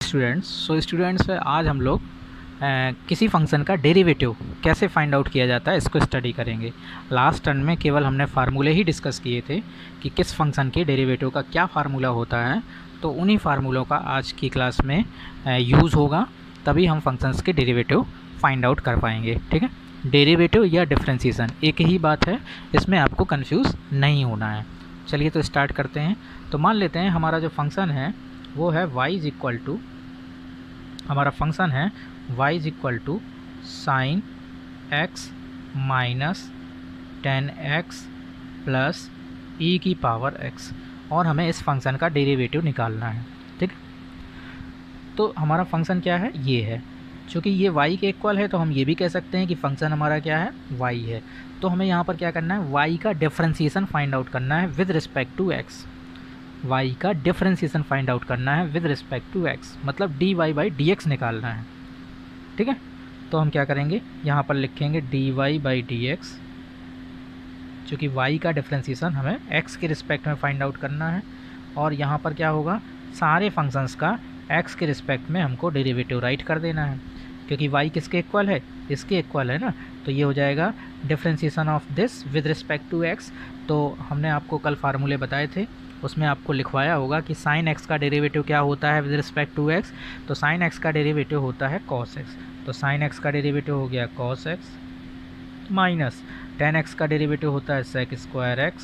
Students आज हम लोग किसी फंक्शन का डेरिवेटिव कैसे फाइंड आउट किया जाता है इसको स्टडी करेंगे। लास्ट टर्म में केवल हमने फार्मूले ही डिस्कस किए थे कि किस फंक्शन के डेरिवेटिव का क्या फार्मूला होता है, तो उन्हीं फार्मूलों का आज की क्लास में यूज़ होगा, तभी हम फंक्शंस के डेरिवेटिव फाइंड आउट कर पाएंगे। ठीक है, डेरिवेटिव या डिफरेंशिएशन एक ही बात है, इसमें आपको कंफ्यूज नहीं होना है। चलिए तो स्टार्ट करते हैं। तो मान लेते हैं हमारा जो फंक्शन है वो है y इज इक्वल टू, हमारा फंक्शन है y is equal to sine x minus 10x plus e की पावर x, और हमें इस फंक्शन का डेरिवेटिव निकालना है। ठीक, तो हमारा फंक्शन क्या है, ये है। चूँकि ये y के इक्वल है तो हम ये भी कह सकते हैं कि फंक्शन हमारा क्या है, y है। तो हमें यहाँ पर क्या करना है, y का डिफरेंशिएशन फाइंड आउट करना है with respect to x। y का डिफरेंशिएशन फाइंड आउट करना है विद रिस्पेक्ट टू x, मतलब dy बाई dx निकालना है। ठीक है, तो हम क्या करेंगे, यहाँ पर लिखेंगे dy बाई dx, चूँकि y का डिफरेंशिएशन हमें x के रिस्पेक्ट में फाइंड आउट करना है। और यहाँ पर क्या होगा, सारे फंक्शंस का x के रिस्पेक्ट में हमको डेरिवेटिव राइट कर देना है, क्योंकि y किसके इक्वल है, इसके इक्वल है ना। तो ये हो जाएगा differentiation of this with respect to x। तो हमने आपको कल फार्मूले बताए थे, उसमें आपको लिखवाया होगा कि साइन x का डेरिवेटिव क्या होता है विद रिस्पेक्ट टू x। तो साइन x का डेरिवेटिव होता है cos x, तो साइन x का डेरिवेटिव हो गया cos x माइनस 10x का डेरिवेटिव होता है sec square x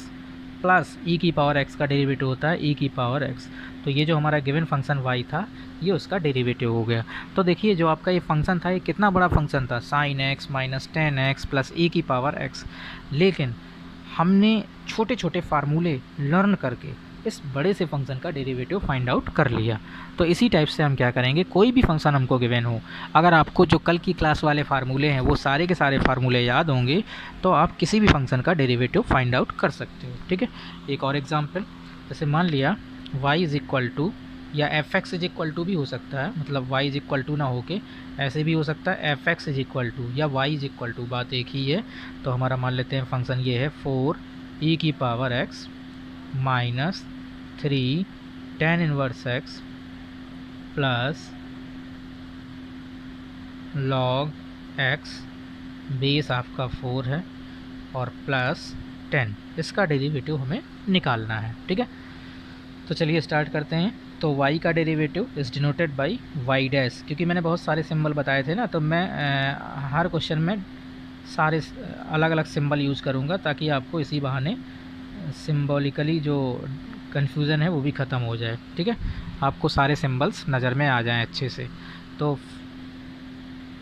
plus e की पावर x का डेरिवेटिव होता है e की पावर x। तो ये जो हमारा गिवन फंक्शन y था ये उसका डेरिवेटिव हो गया। तो देखिए जो आपका ये फंक्शन था ये कितना बड़ा फंक्शन था, sine x minus 10x plus e की पावर x, लेकिन हमने छोटे छोटे फार्मूले लर्न करके इस बड़े से फंक्शन का डेरिवेटिव फाइंड आउट कर लिया। तो इसी टाइप से हम क्या करेंगे, कोई भी फंक्शन हमको गिवन हो, अगर आपको जो कल की क्लास वाले फार्मूले हैं वो सारे के सारे फार्मूले याद होंगे तो आप किसी भी फंक्शन का डेरिवेटिव फाइंड आउट कर सकते हो। ठीक है, एक और एग्जांपल, जैसे मान लिया y इज़ इक्वल टू, या F X is equal to भी हो सकता है, मतलब y इज इक्वल टू ना होके ऐसे भी हो सकता है F X is equal to या y इज इक्वल टू, बात एक ही है। तो हमारा मान लेते हैं फंक्शन ये है 4 e की power x minus 3 tan inverse x plus log x, base आपका 4 है और प्लस 10, इसका डेरिवेटिव हमें निकालना है। ठीक है, तो चलिए स्टार्ट करते हैं। तो y का derivative is denoted by y dash, क्योंकि मैंने बहुत सारे सिंबल बताए थे ना, तो मैं हर क्वेश्चन में सारे अलग अलग सिंबल यूज़ करूँगा ताकि आपको इसी बहाने सिंबॉलिकली जो कन्फ्यूज़न है वो भी ख़त्म हो जाए। ठीक है, आपको सारे सिंबल्स नज़र में आ जाएं अच्छे से। तो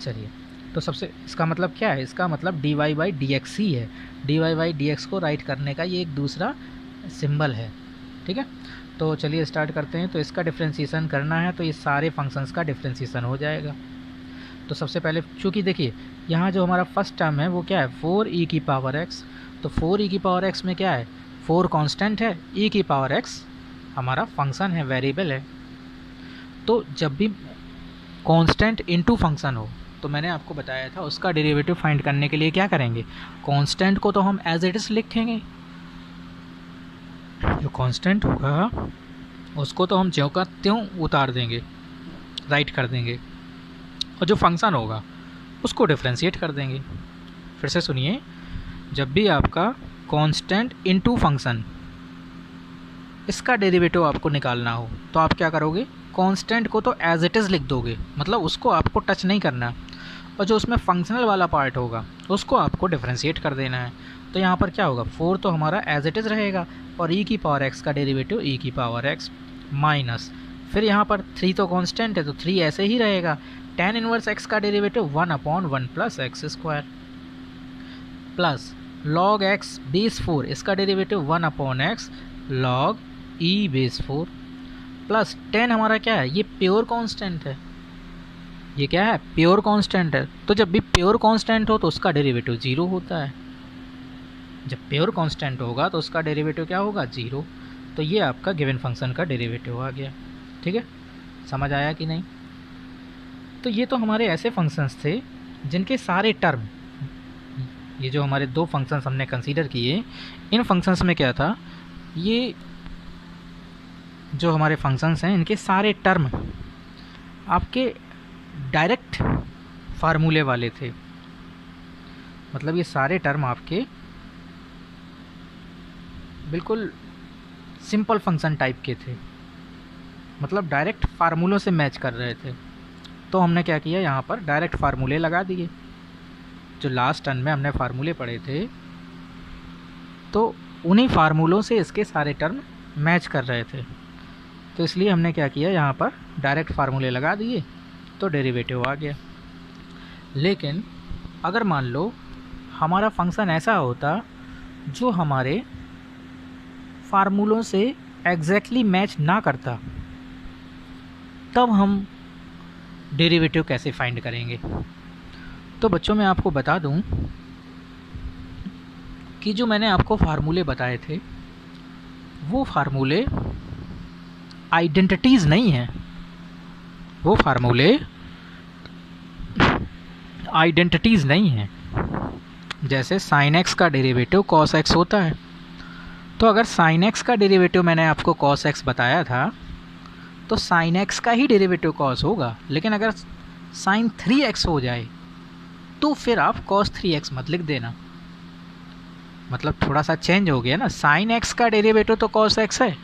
चलिए, तो सबसे इसका मतलब क्या है, इसका मतलब dy बाई dx ही है। dy बाई dx को राइट करने का ये एक दूसरा सिंबल है। ठीक है, तो चलिए स्टार्ट करते हैं। तो इसका डिफरेंशिएशन करना है तो ये सारे फंक्शंस का डिफरेंशिएशन हो जाएगा। तो सबसे पहले चूँकि देखिए यहाँ जो हमारा फर्स्ट टर्म है वो क्या है, 4 e की पावर x। तो 4 e की पावर x में क्या है, 4 कांस्टेंट है, e की पावर x हमारा फंक्शन है, वेरिएबल है। तो जब भी कांस्टेंट इनटू फंक्शन हो तो मैंने आपको बताया था उसका डेरिवेटिव फाइंड करने के लिए क्या करेंगे, कांस्टेंट को तो हम एज इट इज़ लिखेंगे, जो कांस्टेंट होगा उसको तो हम ज्यों का त्यों उतार देंगे, राइट कर देंगे, और जो फंक्शन होगा उसको डिफरेंशिएट कर देंगे। फिर से सुनिए, जब भी आपका कांस्टेंट इनटू फंक्शन इसका डेरिवेटिव आपको निकालना हो तो आप क्या करोगे, कांस्टेंट को तो एज इट इज़ लिख दोगे, मतलब उसको आपको टच नहीं करना, और जो उसमें फंक्शनल वाला पार्ट होगा उसको आपको डिफरेंशिएट कर देना है। तो यहाँ पर क्या होगा, 4 तो हमारा एज इट इज़ रहेगा और e की पावर x का डेरिवेटिव e की पावर x माइनस, फिर यहाँ पर 3 तो कांस्टेंट है तो 3 ऐसे ही रहेगा, tan इनवर्स x का derivative 1/1 plus x square plus log x base 4, इसका derivative 1/x log e base 4 plus 10 हमारा क्या है, ये प्योर कांस्टेंट है, ये क्या है, प्योर कांस्टेंट है। तो जब भी प्योर कांस्टेंट हो तो उसका डेरिवेटिव 0 होता है, जब प्योर कांस्टेंट होगा तो उसका डेरिवेटिव क्या होगा, 0। तो ये आपका गिवन फंक्शन का डेरिवेटिव आ गया। ठीक है, समझ आया कि नहीं। तो ये तो हमारे ऐसे फंक्शंस थे जिनके सारे टर्म, ये जो हमारे दो फंक्शंस हमने कंसीडर किए, इन फंक्शंस में क्या था, ये जो हमारे फंक्शंस हैं इनके सारे टर्म आपके डायरेक्ट फार्मूले वाले थे, मतलब ये सारे टर्म आपके बिल्कुल सिंपल फंक्शन टाइप के थे, मतलब डायरेक्ट फार्मूलों से मैच कर रहे थे। तो हमने क्या किया, यहाँ पर डायरेक्ट फार्मूले लगा दिए। जो लास्ट टर्म में हमने फार्मूले पढ़े थे तो उन्हीं फार्मूलों से इसके सारे टर्म मैच कर रहे थे, तो इसलिए हमने क्या किया, यहाँ पर डायरेक्ट फार्मूले लगा दिए तो डेरिवेटिव आ गया। लेकिन अगर मान लो हमारा फंक्शन ऐसा होता जो हमारे फार्मूलों से एग्जैक्टली मैच ना करता, तब हम डेरिवेटिव कैसे फाइंड करेंगे। तो बच्चों मैं आपको बता दूं कि जो मैंने आपको फार्मूले बताए थे वो फार्मूले आइडेंटिटीज़ नहीं हैं, वो फार्मूले आइडेंटिटीज़ नहीं हैं। जैसे साइन एक्स का डेरिवेटिव कॉस एक्स होता है, तो अगर साइन एक्स का डेरिवेटिव मैंने आपको कॉस एक्स बताया था तो साइन एक्स का ही डेरिवेटिव कॉस होगा। लेकिन अगर साइन 3x हो जाए तो फिर आप कॉस 3x मत लिख देना, मतलब थोड़ा सा चेंज हो गया ना। साइन एक्स का डेरिवेटिव तो कॉस एक्स है,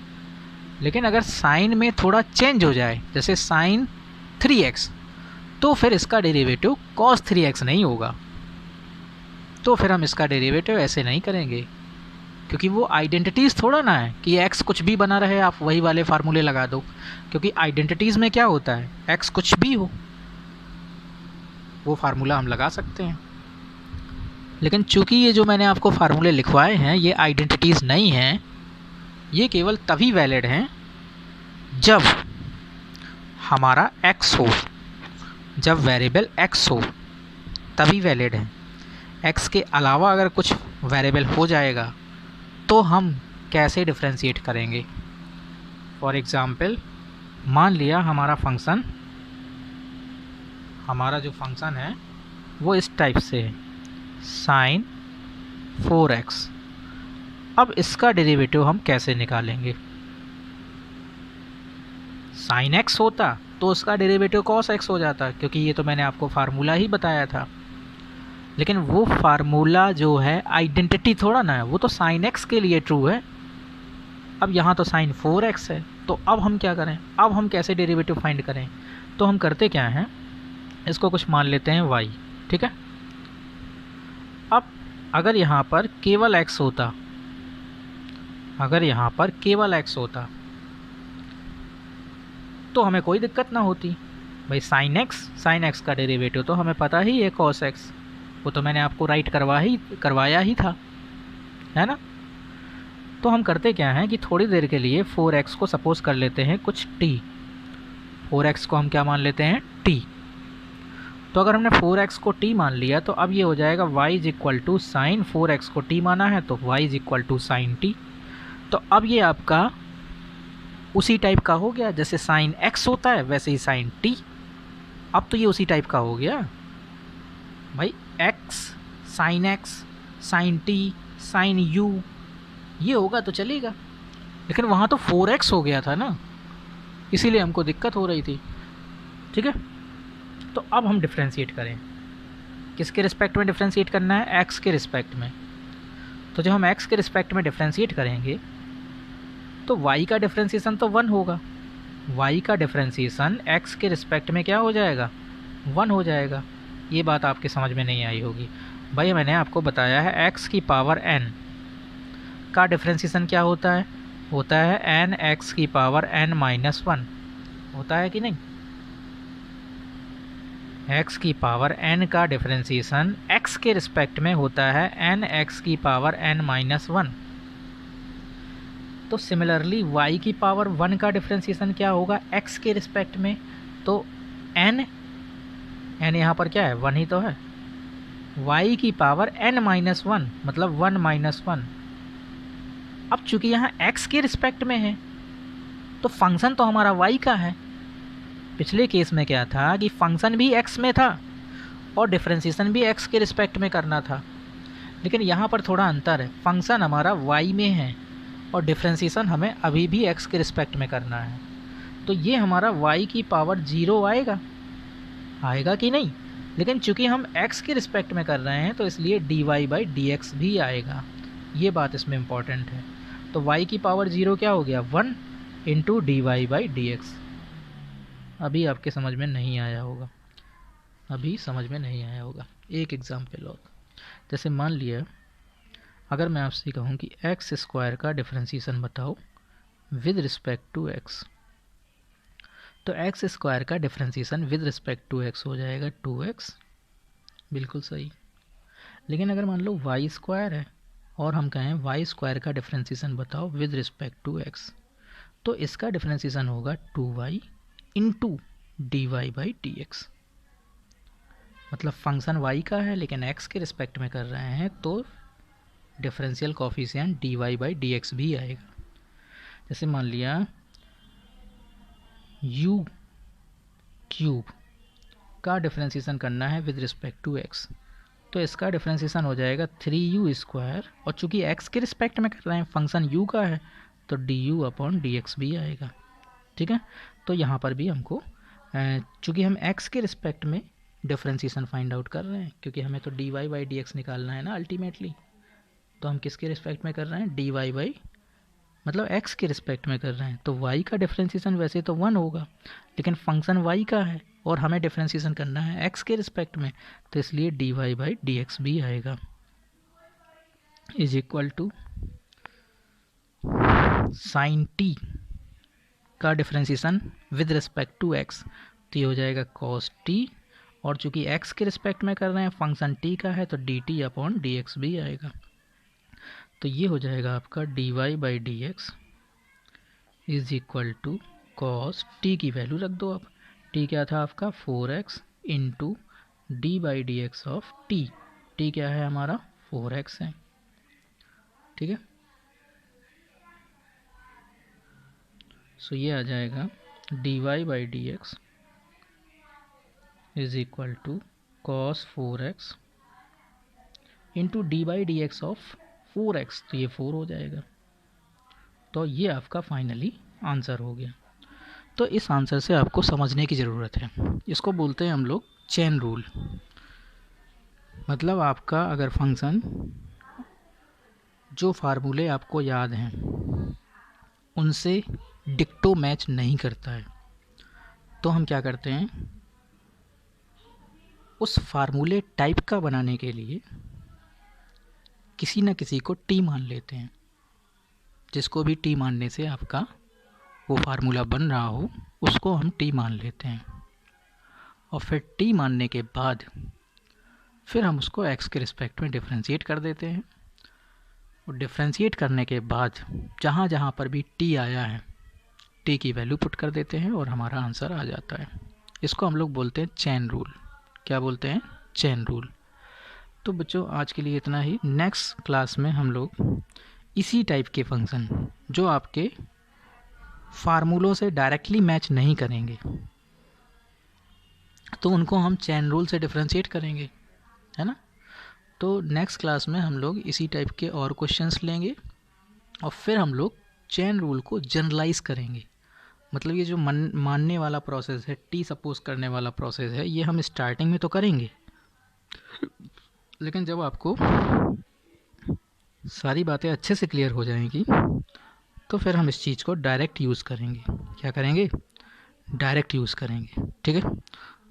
लेकिन अगर साइन में थोड़ा चेंज हो जाए जैसे साइन 3x, तो फिर इसका डेरिवेटिव कॉस 3x नहीं होगा। तो फिर हम इसका डेरिवेटिव ऐसे नहीं करेंगे, क्योंकि वो आइडेंटिटीज़ थोड़ा ना है कि x कुछ भी बना रहे आप वही वाले फार्मूले लगा दो। क्योंकि आइडेंटिटीज़ में क्या होता है, x कुछ भी हो वो फार्मूला हम लगा सकते हैं। लेकिन चूंकि ये जो मैंने आपको फार्मूले लिखवाए हैं ये आइडेंटिटीज़ नहीं हैं, ये केवल तभी वैलिड हैं जब हमारा x हो, जब वेरिएबल x हो तभी वैलिड है। x के अलावा अगर कुछ वेरिएबल हो जाएगा तो हम कैसे डिफ्रेंशिएट करेंगे। फॉर एग्ज़ाम्पल मान लिया हमारा जो फंक्शन है वो इस टाइप से है, साइन 4x। अब इसका डेरिवेटिव हम कैसे निकालेंगे। साइन x होता तो उसका डेरिवेटिव कॉस x हो जाता, क्योंकि ये तो मैंने आपको फार्मूला ही बताया था। लेकिन वो फार्मूला जो है आइडेंटिटी थोड़ा ना है, वो तो साइन x के लिए ट्रू है। अब यहाँ तो साइन 4x है, तो अब हम क्या करें, अब हम कैसे डेरिवेटिव फाइंड करें। तो हम करते क्या हैं, इसको कुछ मान लेते हैं y, ठीक है। अब अगर यहाँ पर केवल x होता, अगर यहाँ पर केवल x होता तो हमें कोई दिक्कत ना होती। भाई साइन x का डेरिवेटिव तो हमें पता ही है कॉस x, वो तो मैंने आपको राइट करवाया ही था, है ना। तो हम करते क्या हैं कि थोड़ी देर के लिए 4x को सपोज कर लेते हैं कुछ t, 4x को हम क्या मान लेते हैं t। तो अगर हमने 4x को t मान लिया तो अब ये हो जाएगा y is equal to sine 4x को t माना है तो y is equal to sine t। तो अब ये आपका उसी टाइप का हो गया, जैसे साइन x होता है वैसे ही साइन t। अब तो ये उसी टाइप का हो गया भाई, x sine t sine u ये होगा तो चलेगा। लेकिन वहाँ तो 4x हो गया था ना, इसीलिए हमको दिक्कत हो रही थी, ठीक है। तो अब हम डिफ्रेंशिएट करें, किसके रिस्पेक्ट में डिफ्रेंशिएट करना है, x के रिस्पेक्ट में। तो जब हम x के रिस्पेक्ट में डिफ्रेंशिएट करेंगे तो y का डिफ्रेंशिएशन तो 1 होगा, y का डिफ्रेंशिएशन x के रिस्पेक्ट में क्या हो जाएगा, 1 हो जाएगा। ये बात आपके समझ में नहीं आई होगी भाई, मैंने आपको बताया है x की पावर n का डिफ्रेंशिएशन क्या होता है, होता है n x की पावर n माइनस 1, होता है कि नहीं। x की पावर n का डिफ्रेंशिएशन x के रिस्पेक्ट में होता है n x की पावर n माइनस 1। तो सिमिलरली y की पावर 1 का डिफ्रेंशिएशन क्या होगा x के रिस्पेक्ट में, तो n यहाँ पर क्या है 1 ही तो है, y की पावर n माइनस 1 मतलब 1 माइनस 1। अब चूंकि यहाँ x के रिस्पेक्ट में है तो फंक्शन तो हमारा y का है। पिछले केस में क्या था कि फंक्शन भी x में था और डिफ्रेंशिएशन भी x के रिस्पेक्ट में करना था, लेकिन यहाँ पर थोड़ा अंतर है, फंक्शन हमारा y में है और डिफ्रेंशिएशन हमें अभी भी x के रिस्पेक्ट में करना है। तो ये हमारा y की पावर 0 आएगा कि नहीं? लेकिन चूंकि हम x के रिस्पेक्ट में कर रहे हैं तो इसलिए dy/dx भी आएगा। ये बात इसमें इम्पॉर्टेंट है। तो y की पावर 0 क्या हो गया? 1 इंटू dy/dx। अभी आपके समझ में नहीं आया होगा, एक एग्जाम्पल और। जैसे मान लिया अगर मैं आपसे कहूँ कि एक्स स्क्वायर का डिफरेंशिएशन बताओ विद रिस्पेक्ट टू एक्स, तो एक्स स्क्वायर का differentiation with respect to X हो जाएगा 2x, बिल्कुल सही। लेकिन अगर मान लो वाई स्क्वायर है और हम कहें वाई स्क्वायर का डिफरेंशिएशन बताओ विद रिस्पेक्ट टू एक्स, तो इसका डिफरेंशिएशन होगा 2y इंटू dy/dx। मतलब फंक्शन y का है लेकिन x के रिस्पेक्ट में कर रहे हैं तो डिफरेंशियल कोफिशिएंट dy/dx भी आएगा। जैसे मान लिया u क्यूब का डिफरेंशिएशन करना है विद रिस्पेक्ट टू x, तो इसका डिफरेंशिएशन हो जाएगा 3u स्क्वायर, और चूंकि x के रिस्पेक्ट में कर रहे हैं फंक्शन u का है तो du/dx भी आएगा। ठीक है, तो यहाँ पर भी हमको चूंकि हम x के रिस्पेक्ट में डिफरेंशिएशन फाइंड आउट कर रहे हैं, क्योंकि हमें तो dy/dx निकालना है ना अल्टीमेटली, तो हम किसके रिस्पेक्ट में कर रहे हैं? dy मतलब x के रिस्पेक्ट में कर रहे हैं, तो y का डिफरेंशिएशन वैसे तो 1 होगा, लेकिन फंक्शन y का है और हमें डिफरेंशिएशन करना है x के रिस्पेक्ट में, तो इसलिए dy/dx भी आएगा is equal to sine t का differentiation with respect to x, तो ये हो जाएगा cos t, और चूंकि x के रिस्पेक्ट में कर रहे हैं फंक्शन t का है तो dt/dx भी आएगा। तो ये हो जाएगा आपका dy/dx is equal to cos t की वैल्यू रख दो आप, t क्या था आपका 4x into d/dx of t क्या है हमारा 4x है। ठीक है, सो ये आ जाएगा dy/dx is equal to cos 4x into d/dx of 4x, तो ये 4 हो जाएगा। तो ये आपका फाइनली आंसर हो गया। तो इस आंसर से आपको समझने की ज़रूरत है, इसको बोलते हैं हम लोग चेन रूल। मतलब आपका अगर फंक्शन जो फार्मूले आपको याद हैं उनसे डिक्टो मैच नहीं करता है, तो हम क्या करते हैं, उस फार्मूले टाइप का बनाने के लिए किसी न किसी को टी मान लेते हैं। जिसको भी टी मानने से आपका वो फार्मूला बन रहा हो उसको हम टी मान लेते हैं, और फिर टी मानने के बाद फिर हम उसको एक्स के रिस्पेक्ट में डिफरेंशिएट कर देते हैं, और डिफरेंशिएट करने के बाद जहाँ जहाँ पर भी टी आया है टी की वैल्यू पुट कर देते हैं और हमारा आंसर आ जाता है। इसको हम लोग बोलते हैं चेन रूल। क्या बोलते हैं? Chain rule. तो बच्चों आज के लिए इतना ही। नेक्स्ट क्लास में हम लोग इसी टाइप के फंक्शन जो आपके फार्मूलों से डायरेक्टली मैच नहीं करेंगे तो उनको हम चेन रूल से डिफरेंशिएट करेंगे, है ना। तो नेक्स्ट क्लास में हम लोग इसी टाइप के और क्वेश्चंस लेंगे और फिर हम लोग चेन रूल को जनरलाइज करेंगे। मतलब ये जो मानने वाला प्रोसेस है, टी सपोज करने वाला प्रोसेस है, ये हम स्टार्टिंग में तो करेंगे, लेकिन जब आपको सारी बातें अच्छे से क्लियर हो जाएंगी तो फिर हम इस चीज़ को डायरेक्ट यूज़ करेंगे। क्या करेंगे? डायरेक्ट यूज़ करेंगे। ठीक है,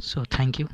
सो थैंक यू।